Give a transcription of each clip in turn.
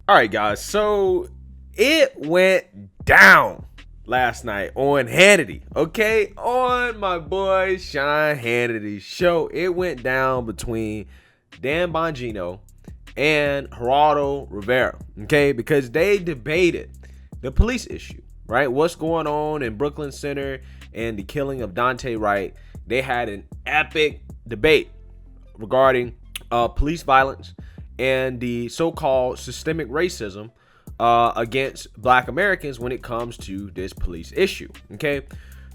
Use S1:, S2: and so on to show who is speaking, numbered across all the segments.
S1: All right, guys. So it went down last night on Hannity. Okay, on my boy Sean Hannity's show, it went down between Dan Bongino and Geraldo Rivera. Okay, because they debated the police issue, right? What's going on in Brooklyn Center and the killing of Dante Wright. They had an epic debate regarding police violence and the so-called systemic racism against Black Americans when it comes to this police issue. Okay,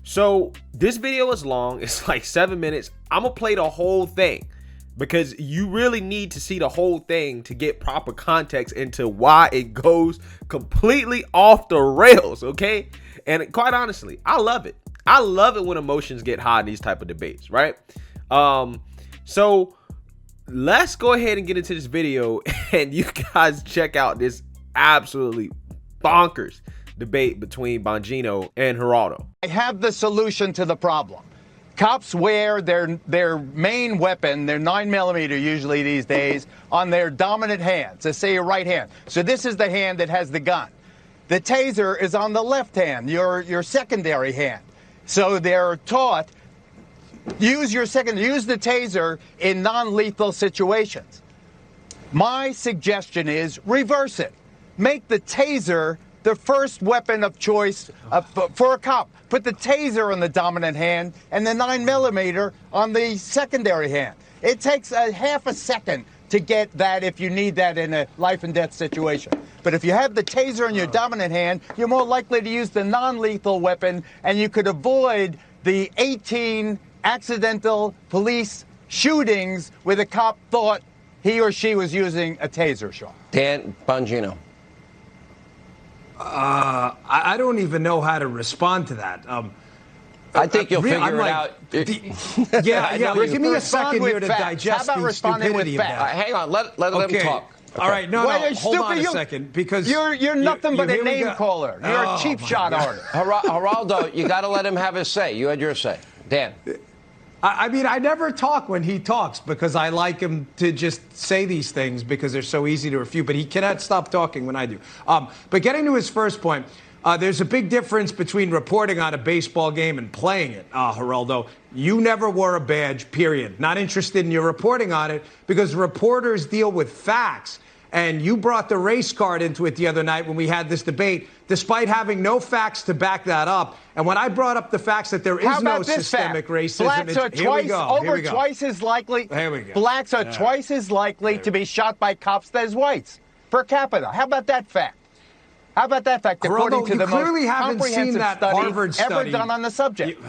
S1: so this video is long. It's like 7 minutes. I'm gonna play the whole thing because you really need to see the whole thing to get proper context into why it goes completely off the rails. Okay, and quite honestly, I love it. I love it when emotions get high in these type of debates, right? So let's go ahead and get into this video and you guys check out this absolutely bonkers debate between Bongino and Geraldo.
S2: I have the solution to the problem. Cops wear their main weapon, their 9mm usually these days, on their dominant hand, so say your right hand. So this is the hand that has the gun. The taser is on the left hand, your secondary hand. So they're taught, use the taser in non-lethal situations. My suggestion is reverse it. Make the taser the first weapon of choice for a cop. Put the taser on the dominant hand and the 9mm on the secondary hand. It takes a half a second to get that if you need that in a life and death situation. But if you have the taser in your dominant hand, you're more likely to use the non-lethal weapon, and you could avoid the 18 accidental police shootings where the cop thought he or she was using a taser shot.
S3: Dan Bongino.
S4: I don't even know how to respond to that.
S3: I think you'll figure it out.
S4: Give me a second here to digest the stupidity of that.
S3: Hang on, let them talk.
S4: Okay. All right, hold on a second, because
S2: you're nothing but a name caller. You're a cheap shot artist.
S3: Geraldo, you got to let him have his say. You had your say. Dan.
S4: I mean, I never talk when he talks because I like him to just say these things because they're so easy to refute, but he cannot stop talking when I do. But getting to his first point, there's a big difference between reporting on a baseball game and playing it, Geraldo. You never wore a badge, period. Not interested in your reporting on it because reporters deal with facts. And you brought the race card into it the other night when we had this debate, despite having no facts to back that up. And when I brought up the facts that there is no systemic racism,
S2: blacks are twice as likely.
S4: Here we go.
S2: Blacks are twice as likely to be shot by cops as whites per capita. How about that fact? How about that fact? According to the most comprehensive study ever done on the subject.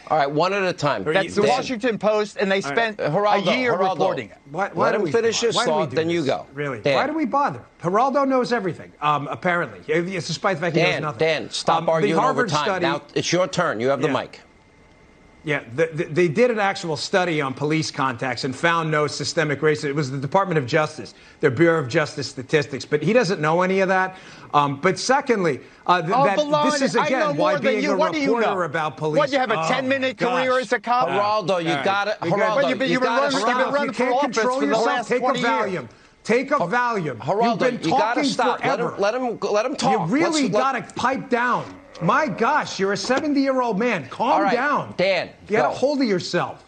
S3: All right, one at a time.
S2: That's the Washington Post, and they spent a year reporting it.
S3: Let him finish his thought, then you go.
S4: Really? Dan. Why do we bother? Geraldo knows everything, apparently, despite the fact he knows nothing.
S3: Dan, stop arguing over time. Now it's your turn. You have the mic.
S4: Yeah, they did an actual study on police contacts and found no systemic racism. It was the Department of Justice, their Bureau of Justice statistics. But he doesn't know any of that. But secondly, this is, again, why being a reporter about police.
S2: What, you have a 10-minute career as a cop?
S3: Geraldo, you got it. Geraldo,
S2: you've been running for office for the last 20 years.
S4: Take a Valium.
S3: Geraldo,
S4: You've been talking forever.
S3: Let him talk.
S4: You really got to pipe down. My gosh, you're a 70-year-old man. Calm down.
S3: Dan,
S4: get a hold of yourself.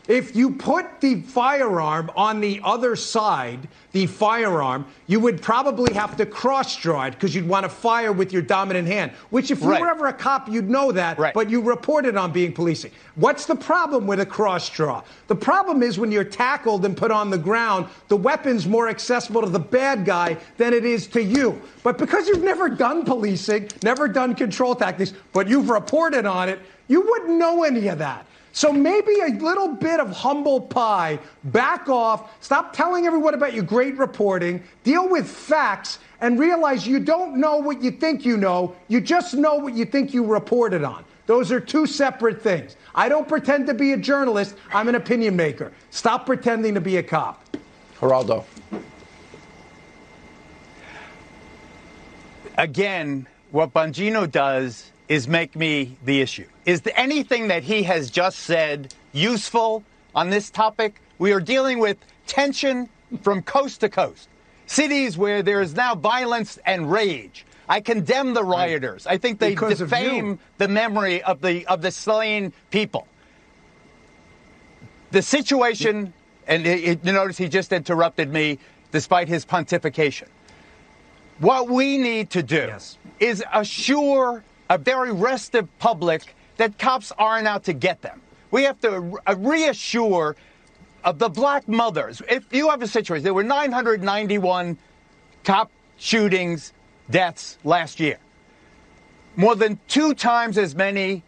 S4: If you put the firearm on the other side, the firearm, you would probably have to cross-draw it because you'd want to fire with your dominant hand, which if you were ever a cop, you'd know that, but you reported on being policing. What's the problem with a cross-draw? The problem is when you're tackled and put on the ground, the weapon's more accessible to the bad guy than it is to you. But because you've never done policing, never done control tactics, but you've reported on it, you wouldn't know any of that. So maybe a little bit of humble pie, back off, stop telling everyone about your great reporting, deal with facts, and realize you don't know what you think you know, you just know what you think you reported on. Those are two separate things. I don't pretend to be a journalist, I'm an opinion maker. Stop pretending to be a cop.
S3: Geraldo.
S2: Again, what Bongino does is make me the issue. Is anything that he has just said useful on this topic? We are dealing with tension from coast to coast. cities where there is now violence and rage. I condemn the rioters. I think they defame the memory of the slain people. The situation, and you notice he just interrupted me despite his pontification. What we need to do is assure a very restive public that cops aren't out to get them. We have to reassure of the black mothers. If you have a situation, there were 991 cop shootings, deaths last year. More than 2 times as many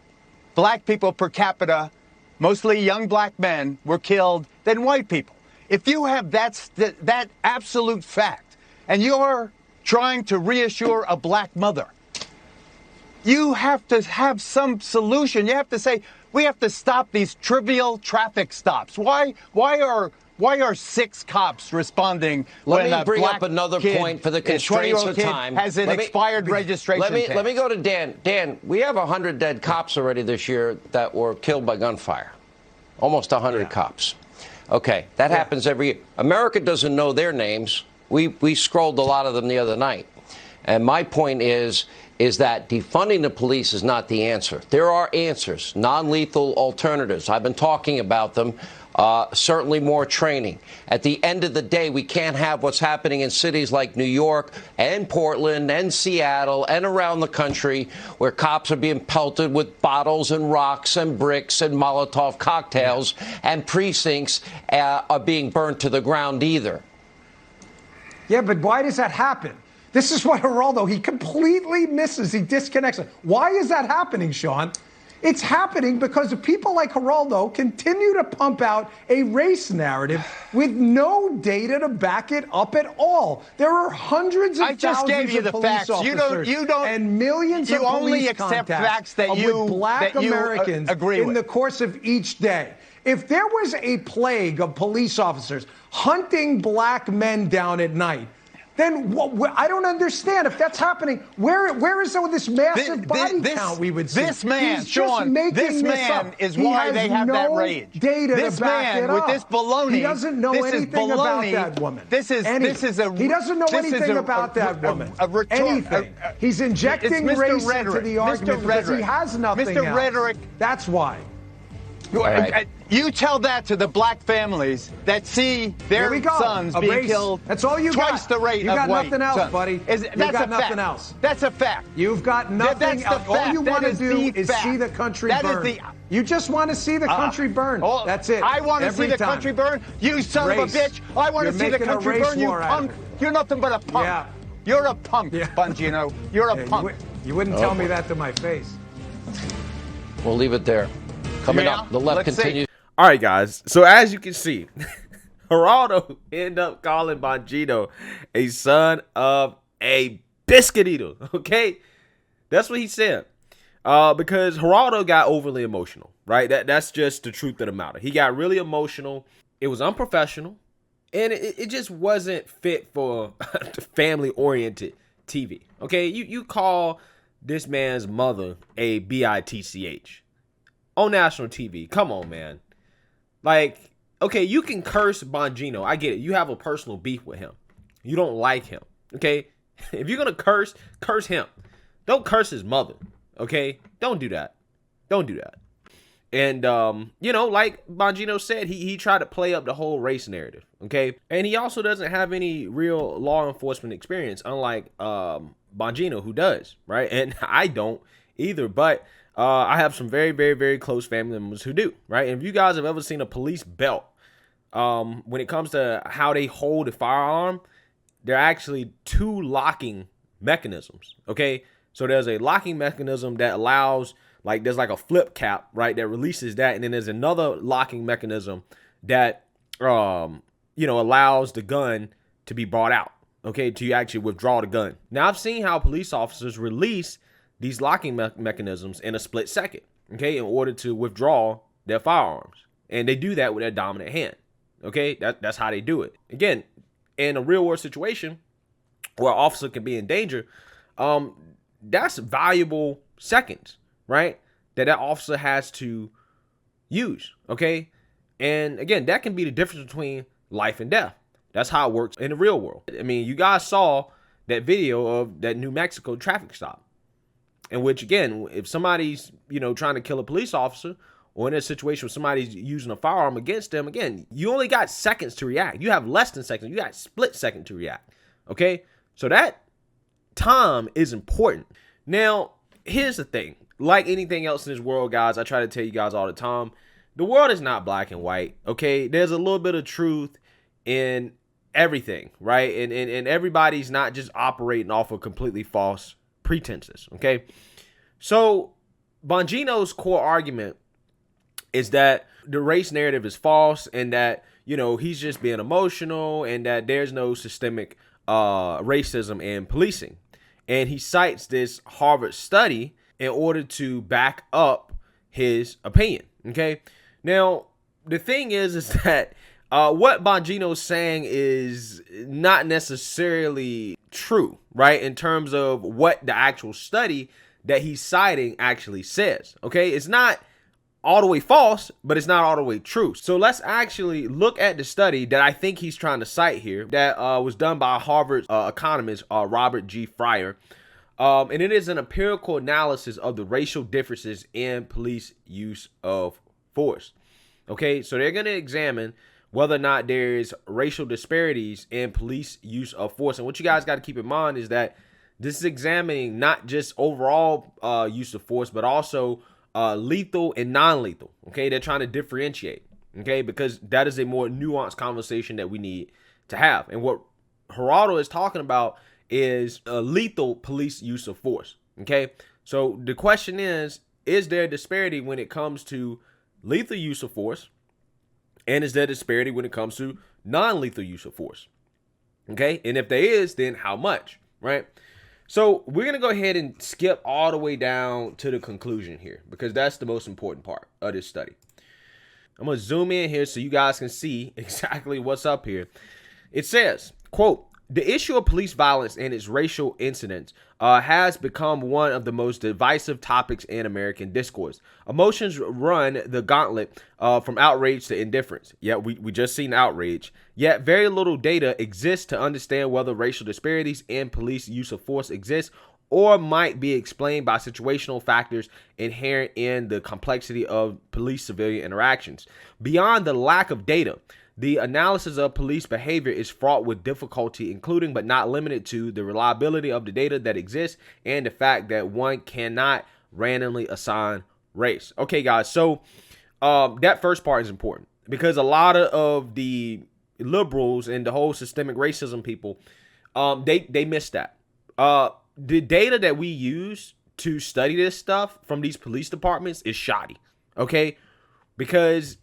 S2: black people per capita, mostly young black men, were killed than white people. If you have that absolute fact, and you're trying to reassure a black mother, you have to have some solution. You have to say, we have to stop these trivial traffic stops. Why are 6 cops responding
S3: Let
S2: when
S3: me
S2: a
S3: bring
S2: black
S3: up another
S2: kid,
S3: point for the
S2: a
S3: constraints
S2: 20-year-old
S3: of
S2: kid
S3: time.
S2: has an expired registration tag?
S3: Let me go to Dan. Dan, we have 100 dead cops already this year that were killed by gunfire. Almost 100 cops. Okay, that happens every year. America doesn't know their names. We scrolled a lot of them the other night. And my point is that defunding the police is not the answer. There are answers, non-lethal alternatives. I've been talking about them. Certainly more training. At the end of the day, we can't have what's happening in cities like New York and Portland and Seattle and around the country where cops are being pelted with bottles and rocks and bricks and Molotov cocktails and precincts are being burnt to the ground either.
S4: Yeah, but why does that happen? This is what Geraldo, he completely misses. He disconnects it. Why is that happening, Sean? It's happening because people like Geraldo continue to pump out a race narrative with no data to back it up at all. There are hundreds of thousands of police officers and millions of police contacts with black Americans in the course of each day. If there was a plague of police officers hunting black men down at night, then I don't understand. If that's happening, where is this massive body count we would see?
S2: This man, Sean,
S4: this
S2: man is why they have that rage.
S4: Data
S2: this
S4: to back
S2: man
S4: it up.
S2: with this baloney.
S4: He doesn't know anything about that woman.
S2: He doesn't
S4: know anything about that woman. Anything. He's injecting race into the argument because he has nothing else.
S2: Rhetoric.
S4: That's why.
S2: Right. You tell that to the black families that see their sons being killed.
S4: That's all you
S2: twice
S4: got.
S2: the rate
S4: you
S2: of
S4: got
S2: white
S4: nothing else,
S2: sons.
S4: buddy.
S2: That's
S4: got nothing else.
S2: That's a fact.
S4: You've got nothing else. All you want to do is see the country burn. You just want to see the country burn. That's it.
S2: I want to see the country burn. You son of a bitch. I want to see the country burn. You punk. You're nothing but a punk.
S4: Yeah.
S2: You're a punk, Bongino. You're a punk.
S4: You wouldn't tell me that to my face.
S3: We'll leave it there. Coming up, the left continues.
S1: All right, guys. So as you can see, Geraldo ended up calling Bongino a son of a biscuit eater. Okay, that's what he said. Because Geraldo got overly emotional, right? That's just the truth of the matter. He got really emotional. It was unprofessional, and it just wasn't fit for family-oriented TV. Okay, you call this man's mother a bitch on national TV. Come on, man. Like, okay, you can curse Bongino. I get it. You have a personal beef with him. You don't like him. Okay? If you're going to curse him. Don't curse his mother. Okay? Don't do that. Don't do that. And, like Bongino said, he tried to play up the whole race narrative. Okay? And he also doesn't have any real law enforcement experience, unlike Bongino, who does, right? And I don't either, but I have some very, very, very close family members who do, right? And if you guys have ever seen a police belt, when it comes to how they hold a firearm, there are actually 2 locking mechanisms, okay? So there's a locking mechanism that allows, like, there's like a flip cap, right, that releases that, and then there's another locking mechanism that, allows the gun to be brought out, okay, to actually withdraw the gun. Now, I've seen how police officers release these locking mechanisms in a split second, okay, in order to withdraw their firearms. And they do that with their dominant hand, okay? That's how they do it. Again, in a real-world situation where an officer can be in danger, that's valuable seconds, right, that officer has to use, okay? And, again, that can be the difference between life and death. That's how it works in the real world. I mean, you guys saw that video of that New Mexico traffic stop, in which, again, if somebody's, trying to kill a police officer, or in a situation where somebody's using a firearm against them, again, you only got seconds to react. You have less than seconds. You got split second to react. Okay? So that time is important. Now, here's the thing. Like anything else in this world, guys, I try to tell you guys all the time, the world is not black and white. Okay? There's a little bit of truth in everything, right? And everybody's not just operating off of completely false pretenses. Okay? So Bongino's core argument is that the race narrative is false, and that, he's just being emotional, and that there's no systemic racism in policing. And he cites this Harvard study in order to back up his opinion. Okay. Now, the thing is that what Bongino's saying is not necessarily true, right? In terms of what the actual study that he's citing actually says. Okay. It's not all the way false, but it's not all the way true. So let's actually look at the study that I think he's trying to cite here, that was done by Harvard economist Robert G. Fryer. And it is an empirical analysis of the racial differences in police use of force. Okay, so they're going to examine whether or not there's racial disparities in police use of force. And what you guys got to keep in mind is that this is examining not just overall use of force, but also lethal and non-lethal. Okay, they're trying to differentiate. Okay, because that is a more nuanced conversation that we need to have. And what Geraldo is talking about is lethal police use of force. Okay, so the question is there a disparity when it comes to lethal use of force, and is there a disparity when it comes to non-lethal use of force? Okay, and if there is, then how much, right? So we're going to go ahead and skip all the way down to the conclusion here, because that's the most important part of this study. I'm going to zoom in here so you guys can see exactly what's up here. It says, quote, "The issue of police violence and its racial incidents has become one of the most divisive topics in American discourse. Emotions run the gauntlet from outrage to indifference." Yeah, we just seen outrage. Yet very little data exists to understand whether racial disparities in police use of force exist or might be explained by situational factors inherent in the complexity of police-civilian interactions. Beyond the lack of data, the analysis of police behavior is fraught with difficulty, including but not limited to the reliability of the data that exists and the fact that one cannot randomly assign race. Okay, guys, so that first part is important because a lot of the liberals and the whole systemic racism people, they miss that. The data that we use to study this stuff from these police departments is shoddy, okay? Because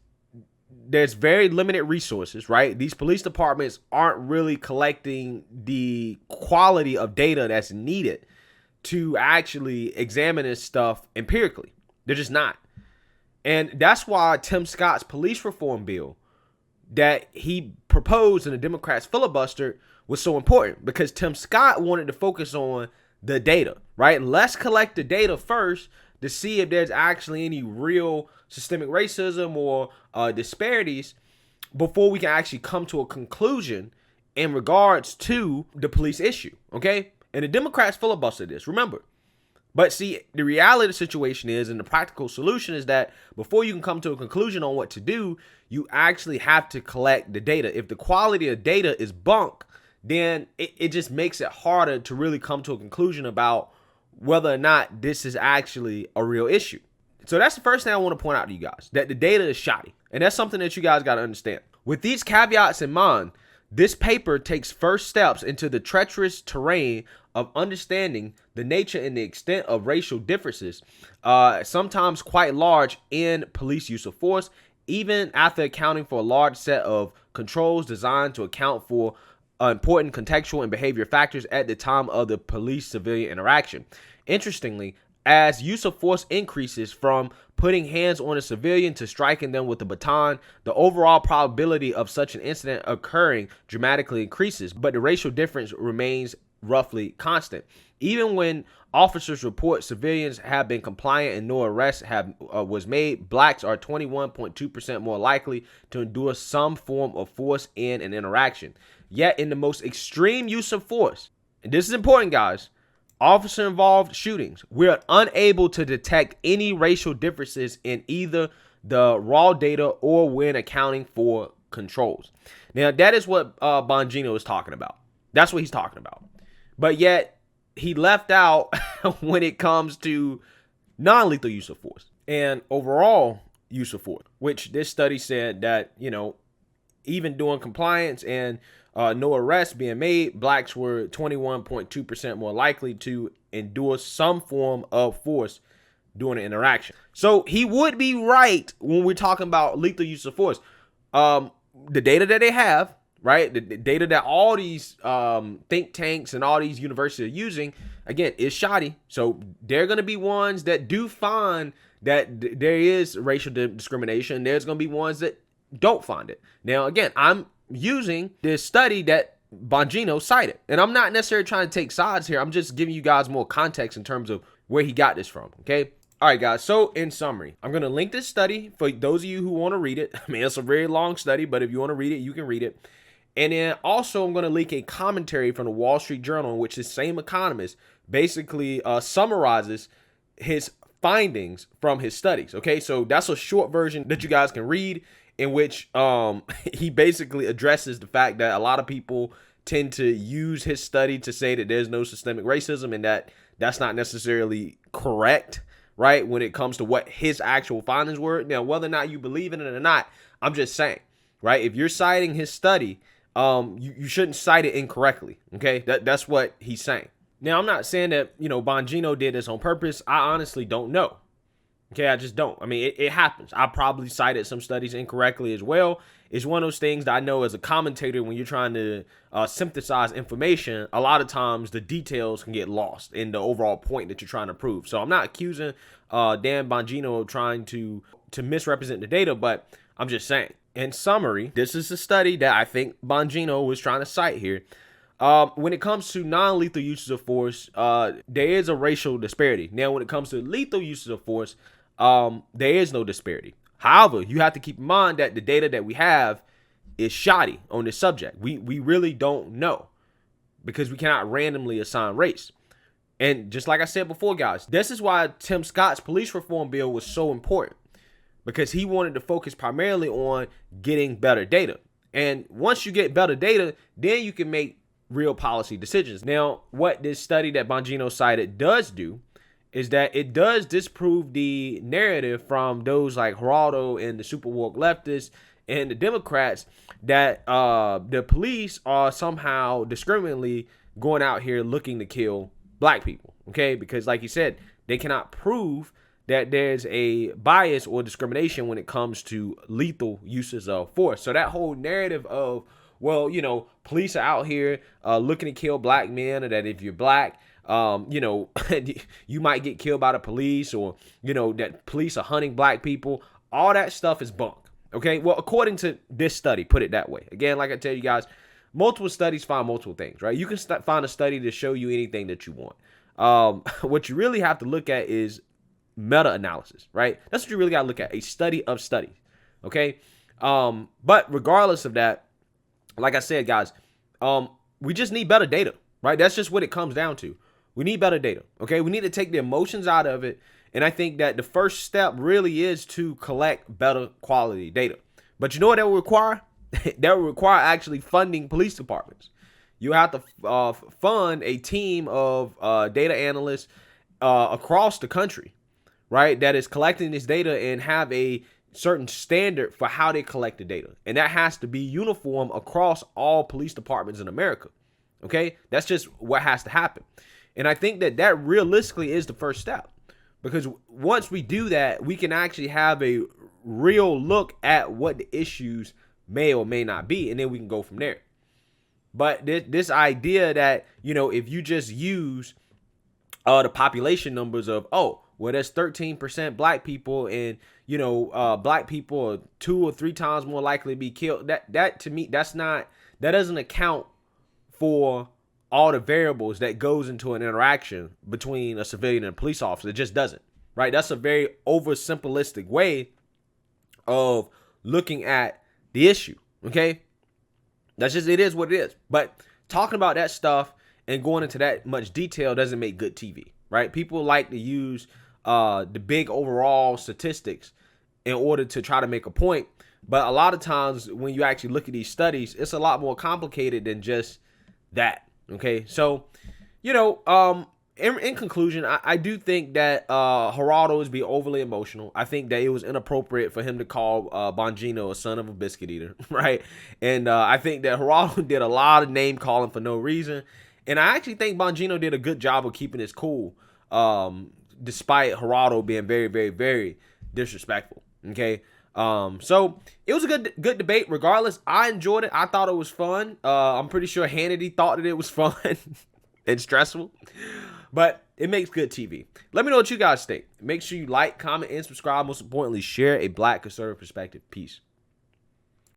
S1: there's very limited resources, right? These police departments aren't really collecting the quality of data that's needed to actually examine this stuff empirically. They're just not. And that's why Tim Scott's police reform bill that he proposed in the Democrats filibuster was so important, because Tim Scott wanted to focus on the data, right? Let's collect the data first to see if there's actually any real systemic racism or disparities before we can actually come to a conclusion in regards to the police issue, okay? And the Democrats filibustered this, remember. But see, the reality of the situation is, and the practical solution is that before you can come to a conclusion on what to do, you actually have to collect the data. If the quality of data is bunk, then it just makes it harder to really come to a conclusion about whether or not this is actually a real issue. So that's the first thing I want to point out to you guys, that the data is shoddy. And that's something that you guys got to understand. With these caveats in mind, this paper takes first steps into the treacherous terrain of understanding the nature and the extent of racial differences, sometimes quite large, in police use of force, even after accounting for a large set of controls designed to account for important contextual and behavior factors at the time of the police-civilian interaction. Interestingly, as use of force increases from putting hands on a civilian to striking them with a baton, the overall probability of such an incident occurring dramatically increases, but the racial difference remains roughly constant. Even when officers report civilians have been compliant and no arrest was made, blacks are 21.2% more likely to endure some form of force in an interaction. Yet in the most extreme use of force, and this is important, guys, officer-involved shootings, we're unable to detect any racial differences in either the raw data or when accounting for controls. Now, that is what Bongino is talking about. That's what he's talking about. But yet, he left out when it comes to non-lethal use of force and overall use of force, which this study said that, even during compliance and no arrests being made, blacks were 21.2% more likely to endure some form of force during an interaction. So he would be right when we're talking about lethal use of force. The data that they have, right, the data that all these think tanks and all these universities are using, again, is shoddy. So they're going to be ones that do find that there is racial discrimination. There's going to be ones that don't find it. Now, again, I'm using this study that Bongino cited, and I'm not necessarily trying to take sides here. I'm just giving you guys more context in terms of where he got this from. Okay. All right, guys. So in summary, I'm going to link this study for those of you who want to read it. I mean, it's a very long study, but if you want to read it, you can read it. And then also I'm going to link a commentary from the Wall Street Journal in which the same economist basically summarizes his findings from his studies. Okay. So that's a short version that you guys can read, in which he basically addresses the fact that a lot of people tend to use his study to say that there's no systemic racism, and that that's not necessarily correct, right, when it comes to what his actual findings were. Now, whether or not you believe in it or not, I'm just saying, right, if you're citing his study, you shouldn't cite it incorrectly, okay? That's what he's saying. Now, I'm not saying that, Bongino did this on purpose. I honestly don't know. Okay, I just don't. I mean, it happens. I probably cited some studies incorrectly as well. It's one of those things that I know as a commentator, when you're trying to synthesize information, a lot of times the details can get lost in the overall point that you're trying to prove. So I'm not accusing Dan Bongino of trying to misrepresent the data, but I'm just saying. In summary, this is a study that I think Bongino was trying to cite here. When it comes to non-lethal uses of force, there is a racial disparity. Now, when it comes to lethal uses of force, there is no disparity. However, you have to keep in mind that the data that we have is shoddy on this subject. We really don't know, because we cannot randomly assign race. And just like I said before, guys, this is why Tim Scott's police reform bill was so important, because he wanted to focus primarily on getting better data. And once you get better data, then you can make real policy decisions. Now, what this study that Bongino cited does do is that it does disprove the narrative from those like Geraldo and the super woke leftists and the Democrats that the police are somehow discriminately going out here looking to kill black people. Okay, because like you said, they cannot prove that there's a bias or discrimination when it comes to lethal uses of force. So that whole narrative of, well, police are out here looking to kill black men, or that if you're black, you might get killed by the police, or, that police are hunting black people. All that stuff is bunk. Okay. Well, according to this study, put it that way. Again, like I tell you guys, multiple studies find multiple things, right? You can find a study to show you anything that you want. What you really have to look at is meta-analysis, right? That's what you really got to look at, a study of studies. Okay. But regardless of that, like I said, guys, we just need better data, right? That's just what it comes down to. We need better data, okay? We need to take the emotions out of it, and I think that the first step really is to collect better quality data. But you know what that will require? That will require actually funding police departments. You have to fund a team of data analysts across the country, right, that is collecting this data and have a certain standard for how they collect the data. And that has to be uniform across all police departments in America. Okay, that's just what has to happen. And I think that realistically is the first step, because once we do that, we can actually have a real look at what the issues may or may not be, and then we can go from there. But this idea that, if you just use the population numbers of, there's 13% black people, and black people are 2 or 3 times more likely to be killed, that to me, that doesn't account for all the variables that goes into an interaction between a civilian and a police officer. It just doesn't, right? That's a very oversimplistic way of looking at the issue. Okay. That's just, it is what it is. But talking about that stuff and going into that much detail doesn't make good TV, right? People like to use the big overall statistics in order to try to make a point. But a lot of times when you actually look at these studies, it's a lot more complicated than just that. Okay. So, you know, in conclusion, I do think that Geraldo is being overly emotional. I think that it was inappropriate for him to call Bongino a son of a biscuit eater, right? And I think that Geraldo did a lot of name calling for no reason. And I actually think Bongino did a good job of keeping his cool, despite Geraldo being very, very, very disrespectful. Okay. So it was a good debate. Regardless, I enjoyed it. I thought it was fun. I'm pretty sure Hannity thought that it was fun and stressful, but it makes good TV. Let me know what you guys think. Make sure you like, comment, and subscribe. Most importantly, share a Black conservative perspective. Peace.